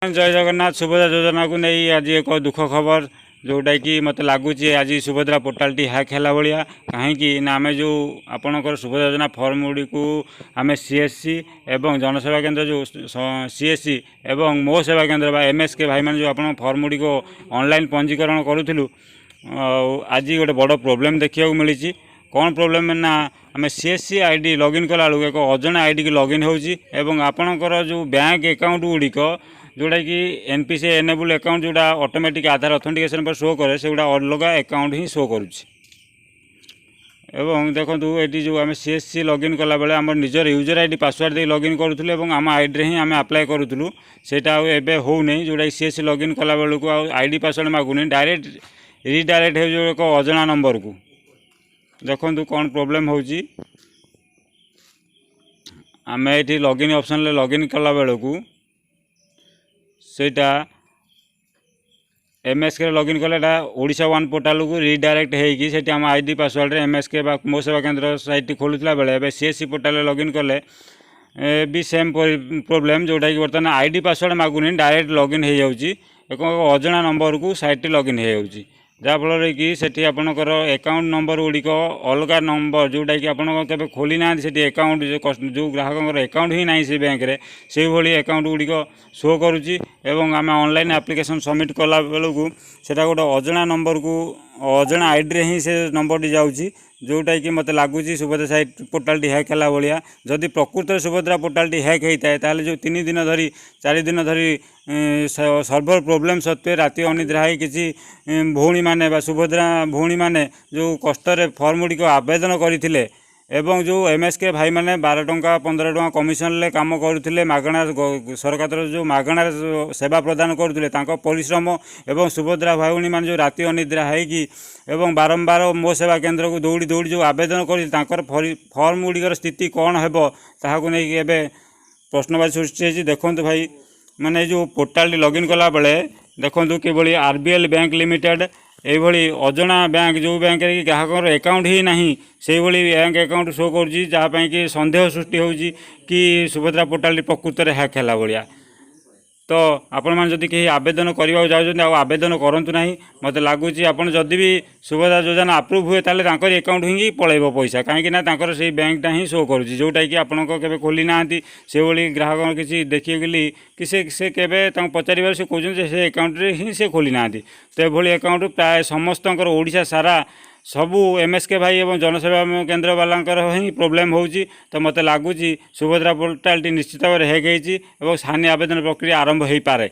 जय जगन्नाथ सुभद्रा योजना को नहीं आज एक दुख खबर जोटा कि मत लगुच आज सुभद्रा पोर्टाल टी हैक है भाया कहीं आम जो आपणकर सुभद्रा योजना फर्म गुड़ी को आम सीएससी एवं जनसेवा केंद्र जो सीएससी एवं मो सेवा केंद्र बा एमएसके भाई मैंने जो आप फर्म गुड़ी को ऑनलाइन पंजीकरण करूँ आज गोटे बड़ प्रोब्लेम देखा मिली कौन प्रोब्लेम ना आम सीएससी आईडी लॉगिन कला एक अजना आईडी की लॉगिन होती आपणकर जो बैंक अकाउंट गुड़िक जोटा कि एनपीसी एनेबल अकाउंट जोटा ऑटोमेटिक आधार ऑथेंटिकेशन पर शो करे से अलग अकाउंट ही शो करुच्ची देखो ये जो आम सीएससी लॉगिन कला बेले आम निजर यूजर आईडी पासवर्ड दे लॉगिन करूँ और आम आईडी ही आम अप्लाई करूँ सेटा एवं होनी जोटा सीएससी लॉगिन कला बेलू आईडी पासवर्ड मागुनी डायरेक्ट रिडायरेक्ट हो एक अजना नंबर को देखो कौन प्रोब्लेम होची आम ये लॉगिन ऑप्शन लॉगिन कला बेलू सेटा एमएसके लॉगिन कले ओडिशा वन पोर्टाल को रिडायरेक्ट होगी से आम आईडी पासवर्ड एमएसके मो सेवा केंद्र साइट खोलुला बेले सीएससी पोर्टाल लॉगिन कले भी सेम प्रोब्लेम जोटा कि बर्तमान आईडी पासवर्ड मागुनी डायरेक्ट लॉगिन हो जाऊँगी एक अजना नंबर को साइट लॉगिन हो जाऊँगी जहाँफल कि सेठी आपणकर अकाउंट नंबर गुड़िक अलग नंबर जोटा कि आपके खोली ना से अकाउंट जो ग्राहक अकाउंट ही ना से बैंक रे से भाई अकाउंट गुड़िक शो करुच्ची एवं आम ऑनलाइन एप्लिकेशन सबमिट कला बेलू सेटा गोटे अजना नंबर को अजना आईडी ही से नंबर टी जाऊँगी जोटा कि मत लगुच Subhadra site portal T hack है भाया जदि प्रकृत सुभद्रा पोर्टाल टी हैक होता है ताले जो 3 दिन धरी 4 दिन धरी सर्भर प्रोब्लेम सत्वे राति अनिद्रा है किसी भौणी माने सुभद्रा भौणी माने जो कष्ट फर्म गुड़िक आवेदन करते एवं जो एमएसके भाई मैंने 12 टंका 15 टंका कमिशन काम करुले मागणार सरकार जो मागणार सेवा प्रदान करुले परिश्रम एवं सुभद्रा भाई मैंने जो राति अनिद्रा है एवं बारंबार मो सेवा केंद्र को दौड़ी दौड़ी जो आवेदन कर फर्म गुड़िकर स्थिति कौन है ताकू नहीं प्रश्नवाची सृष्टि देखो भाई माने जो पोर्टाल लॉगिन कला बेले देखो कि आरबीएल बैंक लिमिटेड यही अजना बैंक जो बैंक रे ग्राहक अकाउंट ही ना से बैंक अकाउंट शो कर कि सन्देह सृष्टि होगी कि सुभद्रा पोर्टाल प्रकृत में हैक है भाया तो आपण मैंने जदि कहीं आवेदन करने चाहते आवेदन करूँ ना मत लगुच आपड़ जदि भी सुभद्रा योजना अप्रूव हुए ताले अकाउंट ही पलैब पैसा कहीं से बैंकटा ही शो करुच्ची जोटा कि आपण के खोली ना से भाई ग्राहक किसी देखिए कि से केवे पचार से कहते से अकाउंट ही से खोली ना तो ये अकाउंट प्राय समस्त ओडिशा सारा सबू एमएसके भाई एवं जनसेवा केंद्र वालांकर ही प्रोब्लेम होची तो मत लगुच सुभद्रा पोर्टाल निश्चित भाव हैक होती स्थानीय आवेदन प्रक्रिया आरंभ हो पारे।